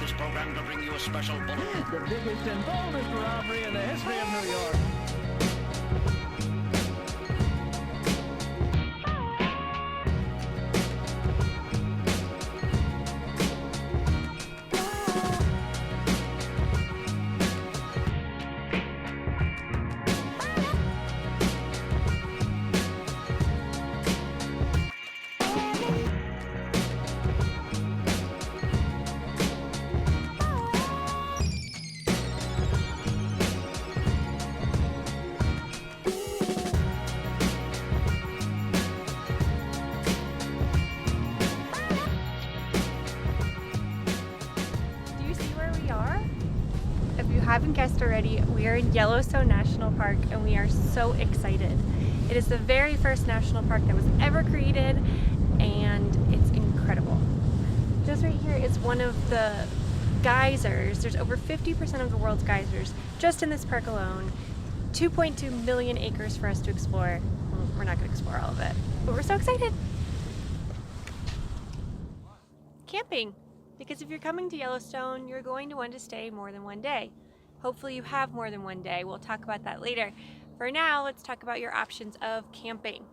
this program to bring you a special bulletin. The biggest and boldest robbery in the history of New York. Do you see where we are? If you haven't guessed already, we are in Yellowstone National Park and we are so excited. It is the very first national park that was ever created and it's incredible. Just right here is one of the geysers. There's over 50% of the world's geysers just in this park alone. 2.2 million acres for us to explore. Well, we're not going to explore all of it, but we're so excited. Camping. Because if you're coming to Yellowstone, you're going to want to stay more than one day. Hopefully you have more than one day. We'll talk about that later. For now, let's talk about your options of camping.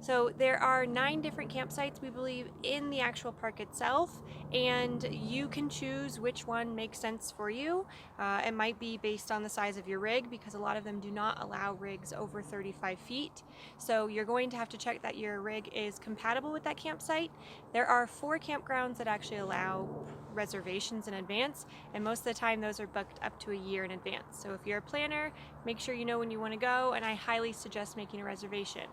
So there are 9 different campsites, we believe, in the actual park itself, and you can choose which one makes sense for you. It might be based on the size of your rig, because a lot of them do not allow rigs over 35 feet. So you're going to have to check that your rig is compatible with that campsite. There are 4 campgrounds that actually allow reservations in advance, and most of the time those are booked up to a year in advance. So if you're a planner, make sure you know when you want to go, and I highly suggest making a reservation.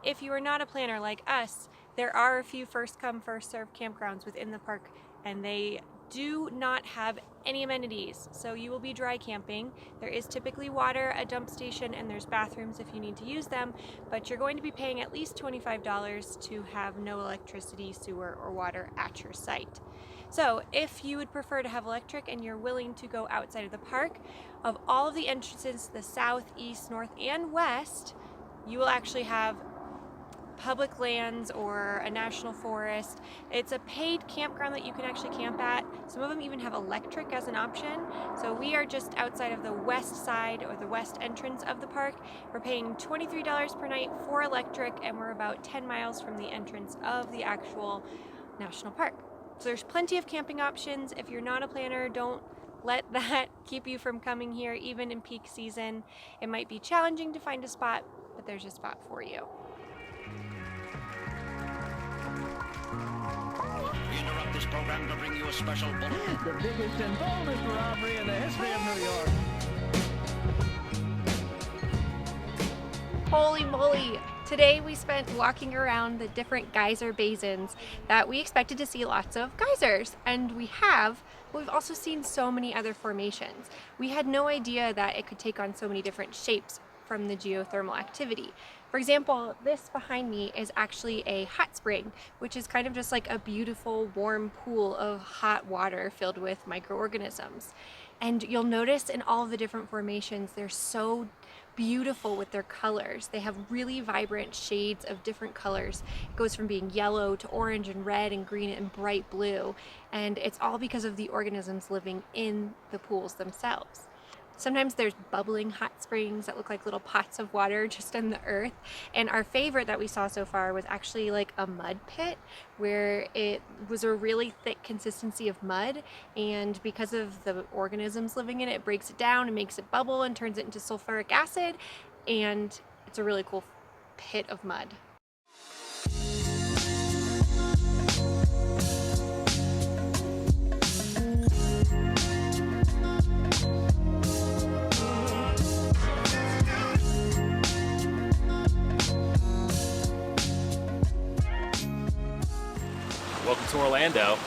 If you are not a planner like us, there are a few first come first served campgrounds within the park, and they do not have any amenities, so you will be dry camping. There is typically water, a dump station, and there's bathrooms if you need to use them, but you're going to be paying at least $25 to have no electricity, sewer, or water at your site. So if you would prefer to have electric and you're willing to go outside of the park, of all of the entrances, the south, east, north, and west, you will actually have public lands or a national forest. It's a paid campground that you can actually camp at. Some of them even have electric as an option. So we are just outside of the west side, or the west entrance of the park. We're paying $23 per night for electric, and we're about 10 miles from the entrance of the actual national park. So there's plenty of camping options. If you're not a planner, don't let that keep you from coming here even in peak season. It might be challenging to find a spot, but there's a spot for you. We interrupt this program to bring you a special bulletin. The biggest and boldest robbery in the history of New York. Holy moly! Today we spent walking around the different geyser basins that we expected to see lots of geysers, and we have, but we've also seen so many other formations. We had no idea that it could take on so many different shapes from the geothermal activity. For example, this behind me is actually a hot spring, which is kind of just like a beautiful warm pool of hot water filled with microorganisms. And you'll notice in all of the different formations, they're so beautiful with their colors. They have really vibrant shades of different colors. It goes from being yellow to orange and red and green and bright blue. And it's all because of the organisms living in the pools themselves. Sometimes there's bubbling hot springs that look like little pots of water just in the earth. And our favorite that we saw so far was actually like a mud pit, where it was a really thick consistency of mud. And because of the organisms living in it, it breaks it down and makes it bubble and turns it into sulfuric acid. And it's a really cool pit of mud. Welcome to Orlando.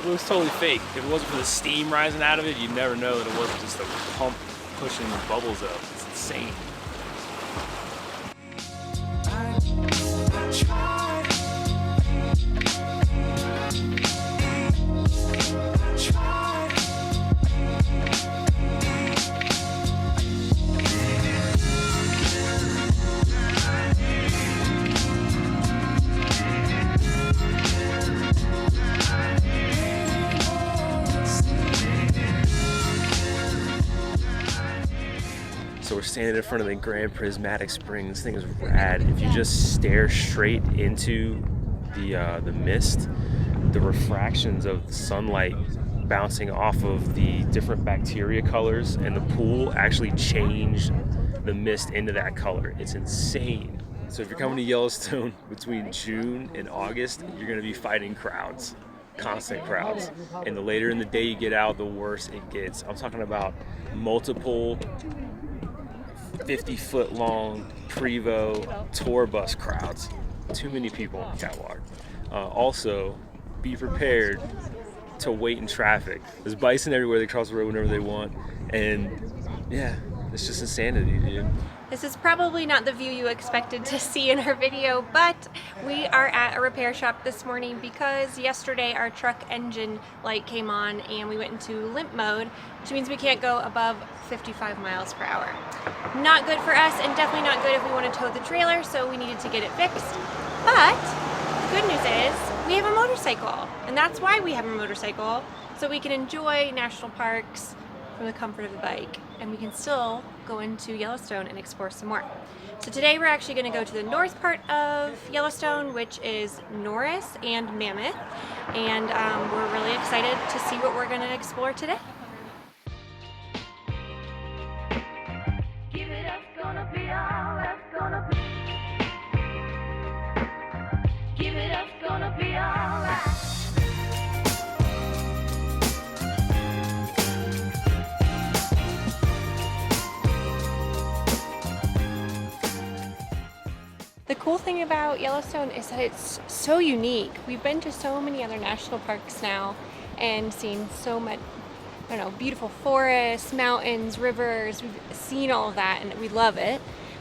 It looks totally fake. If it wasn't for the steam rising out of it, you'd never know that it wasn't just a pump pushing bubbles up. It's insane. standing in front of the Grand Prismatic Spring. This thing is rad. If you just stare straight into the mist, the refractions of the sunlight bouncing off of the different bacteria colors and the pool actually change the mist into that color. It's insane. So if you're coming to Yellowstone between June and August, you're going to be fighting crowds, constant crowds. And the later in the day you get out, the worse it gets. I'm talking about multiple 50-foot long Prevost tour bus crowds. Too many people on the catwalk. Also, be prepared to wait in traffic. There's bison everywhere. They cross the road whenever they want. And yeah, it's just insanity, dude. This is probably not the view you expected to see in our video, but we are at a repair shop this morning because yesterday our truck engine light came on and we went into limp mode, which means we can't go above 55 miles per hour. Not good for us and definitely not good if we want to tow the trailer, so we needed to get it fixed. But the good news is we have a motorcycle, and that's why we have a motorcycle, so we can enjoy national parks from the comfort of the bike, and we can still go into Yellowstone and explore some more. So today we're actually going to go to the north part of Yellowstone, which is Norris and Mammoth, and we're really excited to see what we're going to explore today. Give it up, gonna be alright, gonna be. Give it up, gonna be alright. The cool thing about Yellowstone is that it's so unique. We've been to so many other national parks now and seen so much, I don't know, beautiful forests, mountains, rivers. We've seen all of that and we love it.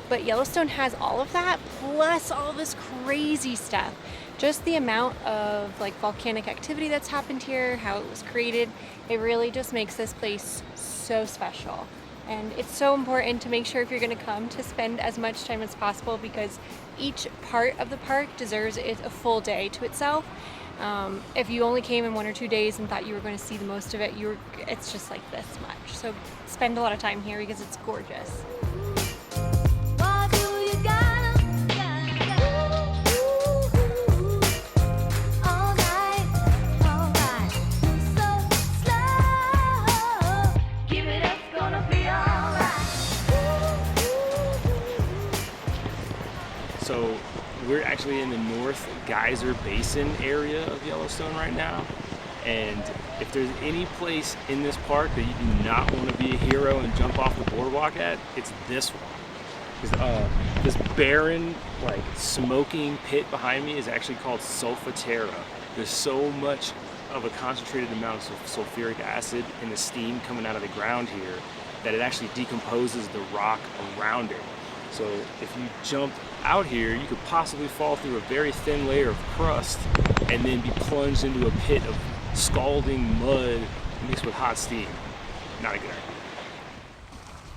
But Yellowstone has all of that plus all this crazy stuff. Just the amount of like volcanic activity that's happened here, how it was created, it really just makes this place so special. And it's so important to make sure if you're going to come to spend as much time as possible because each part of the park deserves a full day to itself. If you only came in 1 or 2 days and thought you were going to see the most of it, it's just like this much. So spend a lot of time here because it's gorgeous. Why do you gotta all night, so slow. Give it up, gonna be alright. So we're actually in the North Geyser Basin area of Yellowstone right now. And if there's any place in this park that you do not want to be a hero and jump off the boardwalk at, it's this one. This barren, like smoking pit behind me is actually called Solfatara. There's so much of a concentrated amount of sulfuric acid in the steam coming out of the ground here that it actually decomposes the rock around it. So if you jump out here, you could possibly fall through a very thin layer of crust and then be plunged into a pit of scalding mud mixed with hot steam. Not a good idea.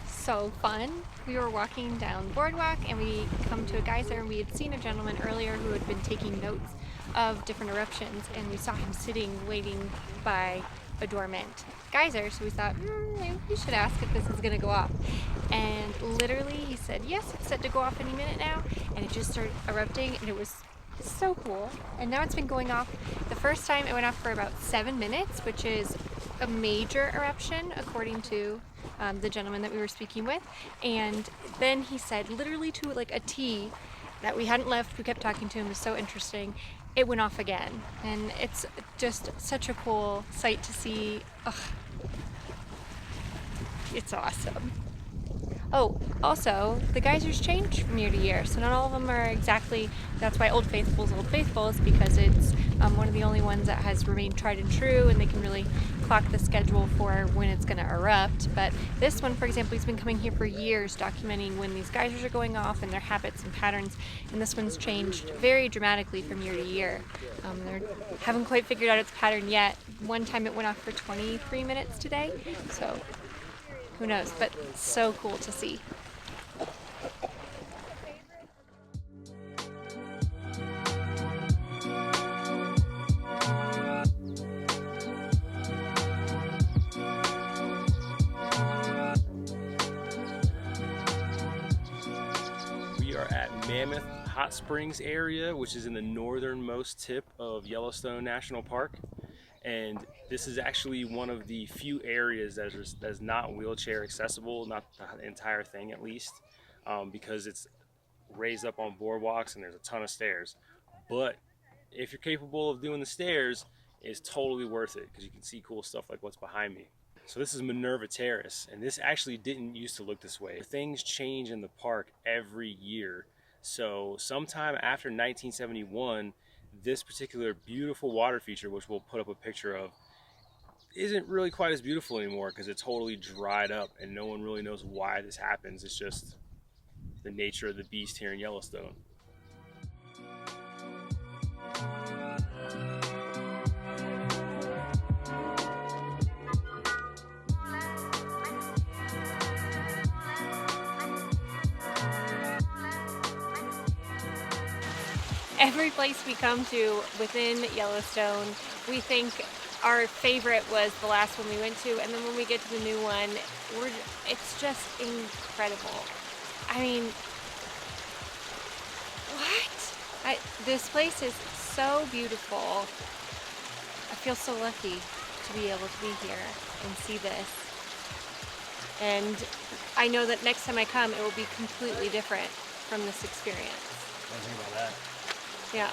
So fun. We were walking down the boardwalk and we come to a geyser and we had seen a gentleman earlier who had been taking notes of different eruptions and we saw him sitting waiting by a dormant geyser, so we thought maybe we should ask if this is going to go off. And literally he said yes, it's set to go off any minute now, and it just started erupting and it was so cool. And now it's been going off. The first time it went off for about 7 minutes, which is a major eruption according to the gentleman that we were speaking with. And then he said literally to like a T that we hadn't left, we kept talking to him, it was so interesting, it went off again. And it's just such a cool sight to see. Ugh. It's awesome. Oh, also, the geysers change from year to year, so not all of them are exactly, that's why Old Faithful's Old Faithful's, because it's one of the only ones that has remained tried and true, and they can really clock the schedule for when it's going to erupt. But this one, for example, he's been coming here for years documenting when these geysers are going off and their habits and patterns, and this one's changed very dramatically from year to year. They haven't quite figured out its pattern yet. One time it went off for 23 minutes today, so who knows, but so cool to see. We are at Mammoth Hot Springs area, which is in the northernmost tip of Yellowstone National Park. And this is actually one of the few areas that is not wheelchair accessible, not the entire thing at least, because it's raised up on boardwalks and there's a ton of stairs. But if you're capable of doing the stairs, it's totally worth it because you can see cool stuff like what's behind me. So this is Minerva Terrace, and this actually didn't used to look this way. Things change in the park every year. So sometime after 1971, this particular beautiful water feature, which we'll put up a picture of, isn't really quite as beautiful anymore because it's totally dried up and no one really knows why this happens. It's just the nature of the beast here in Yellowstone. Every place we come to within Yellowstone, we think our favorite was the last one we went to, and then when we get to the new one, it's just incredible. I mean, what? This place is so beautiful. I feel so lucky to be able to be here and see this. And I know that next time I come, it will be completely different from this experience. What do you think about that? Yeah.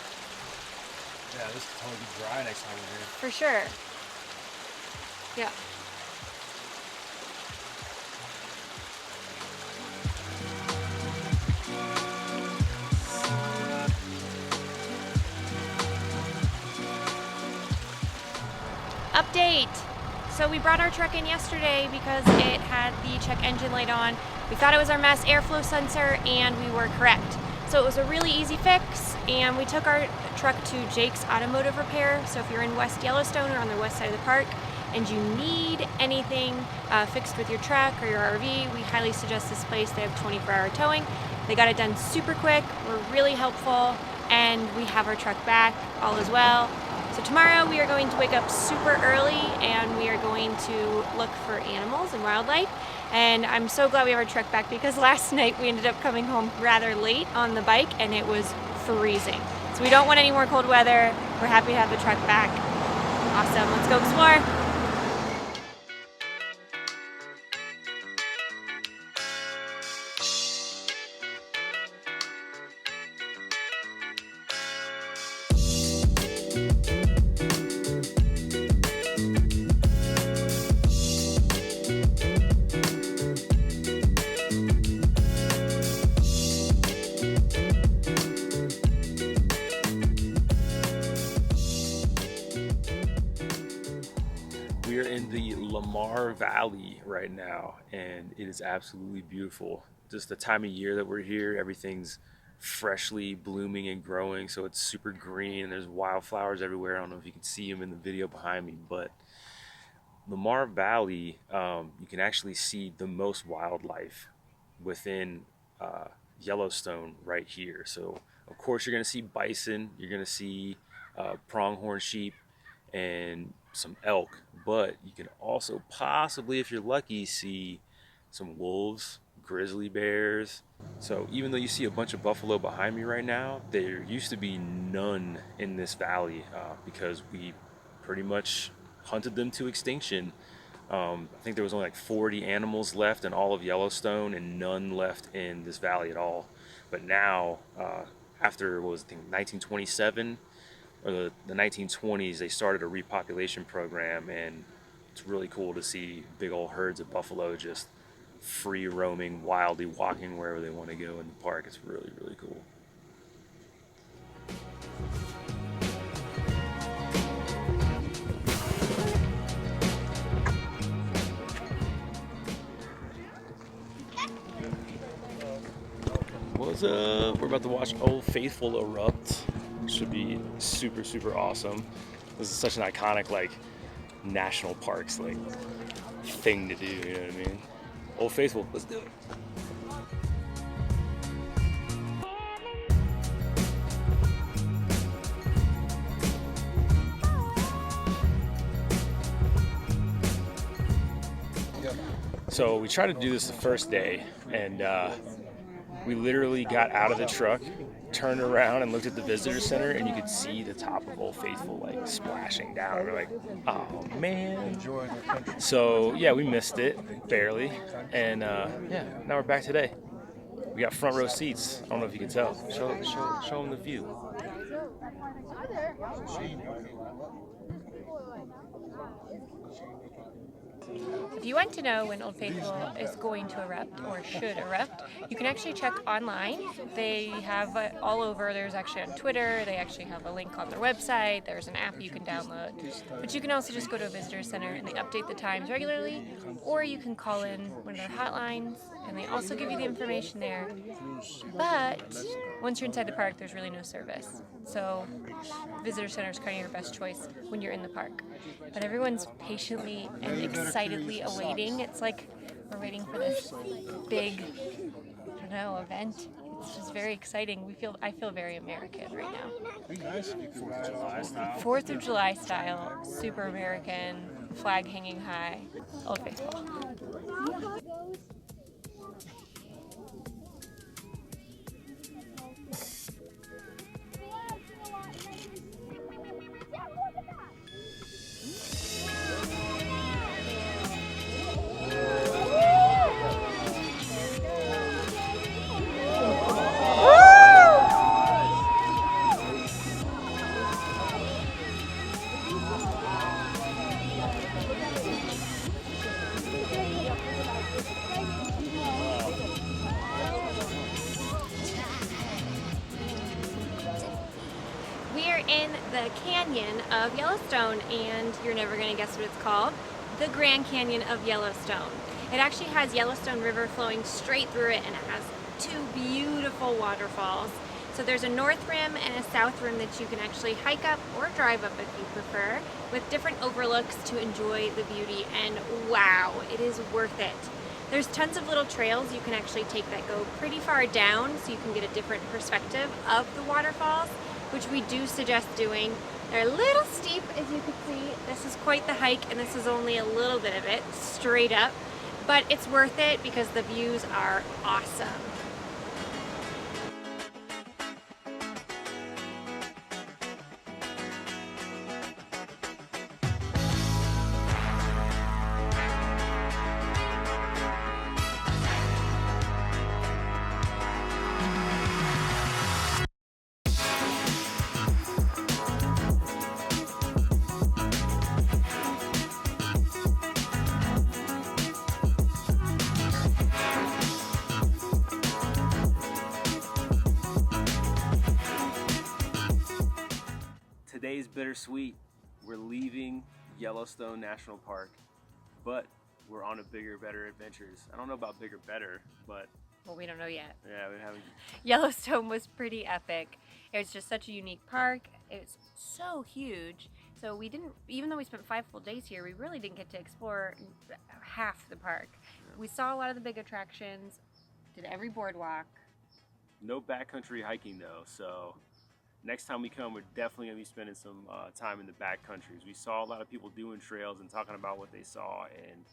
Yeah, this could totally be dry next time we're here. For sure. Yeah. Update! So we brought our truck in yesterday because it had the check engine light on. We thought it was our mass airflow sensor and we were correct. So it was a really easy fix, and we took our truck to Jake's Automotive Repair. So if you're in West Yellowstone or on the west side of the park and you need anything fixed with your truck or your RV, we highly suggest this place. They have 24-hour towing. They got it done super quick, were really helpful, and we have our truck back, all is well. So tomorrow we are going to wake up super early and we are going to look for animals and wildlife. And I'm so glad we have our truck back because last night we ended up coming home rather late on the bike and it was freezing. So we don't want any more cold weather. We're happy to have the truck back. Awesome, let's go explore. We are in the Lamar Valley right now, and it is absolutely beautiful. Just the time of year that we're here, everything's freshly blooming and growing, so it's super green, and there's wildflowers everywhere. I don't know if you can see them in the video behind me, but Lamar Valley, you can actually see the most wildlife within Yellowstone right here. So, of course, you're going to see bison, you're going to see pronghorn sheep, and some elk, but you can also possibly, if you're lucky, see some wolves, grizzly bears. So even though you see a bunch of buffalo behind me right now, there used to be none in this valley because we pretty much hunted them to extinction. I think there was only like 40 animals left in all of Yellowstone and none left in this valley at all. But now, after what was I think 1927, or the 1920s, they started a repopulation program, and it's really cool to see big old herds of buffalo just free roaming, wildly walking wherever they want to go in the park. It's really, really cool. What's up? We're about to watch Old Faithful erupt. Should be super, super awesome. This is such an iconic, like, national parks, like, thing to do, you know what I mean? Old Faithful, let's do it. So we tried to do this the first day, and We literally got out of the truck, turned around and looked at the visitor center, and you could see the top of Old Faithful like splashing down. We're like, oh man. So yeah, we missed it barely, and yeah, now we're back today. We got front row seats. I don't know if you can tell. Show them the view. If you want to know when Old Faithful is going to erupt or should erupt, you can actually check online. They have it all over. There's actually on Twitter. They actually have a link on their website. There's an app you can download. But you can also just go to a visitor center and they update the times regularly, or you can call in one of their hotlines and they also give you the information there. But once you're inside the park, there's really no service. So visitor center is kind of your best choice when you're in the park. But everyone's patiently and excitedly awaiting. It's like we're waiting for this big, I don't know, event. It's just very exciting. I feel very American right now. 4th of July style, super American, flag hanging high, Old Faithful. We're in the canyon of Yellowstone, and you're never going to guess what it's called. The Grand Canyon of Yellowstone. It actually has Yellowstone River flowing straight through it, and it has 2 beautiful waterfalls. So there's a north rim and a south rim that you can actually hike up or drive up if you prefer, with different overlooks to enjoy the beauty, and wow, it is worth it. There's tons of little trails you can actually take that go pretty far down, so you can get a different perspective of the waterfalls, which we do suggest doing. They're a little steep, as you can see. This is quite the hike, and this is only a little bit of it, straight up. But it's worth it because the views are awesome. Today's bittersweet. We're leaving Yellowstone National Park, but we're on a bigger, better adventures. I don't know about bigger, better, but Well, we don't know yet. yeah, we haven't. Yellowstone was pretty epic. It was just such a unique park. It's so huge. So we didn't, even though we spent 5 full days here, we really didn't get to explore half the park. We saw a lot of the big attractions, did every boardwalk. No backcountry hiking though, so next time we come, we're definitely gonna be spending some time in the backcountries. We saw a lot of people doing trails and talking about what they saw, and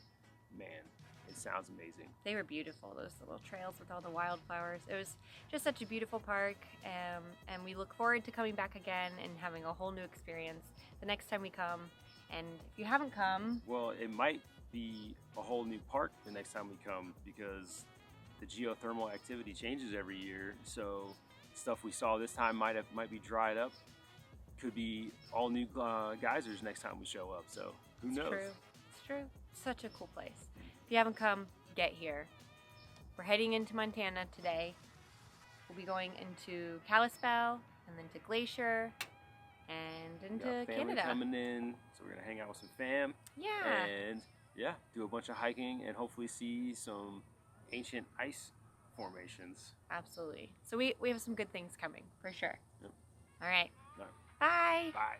man, it sounds amazing. They were beautiful, those little trails with all the wildflowers. It was just such a beautiful park, and we look forward to coming back again and having a whole new experience the next time we come. And if you haven't come, Well, it might be a whole new park the next time we come because the geothermal activity changes every year. So stuff we saw this time might be dried up. Could be all new geysers next time we show up. So who knows? It's true. Such a cool place. If you haven't come, get here. We're heading into Montana today. We'll be going into Kalispell and then to Glacier and We into got family Canada. coming in, so we're gonna hang out with some fam. Yeah. And yeah, do a bunch of hiking and hopefully see some ancient ice formations. Absolutely. So we have some good things coming for sure. Yep. All right. All right. Bye. Bye.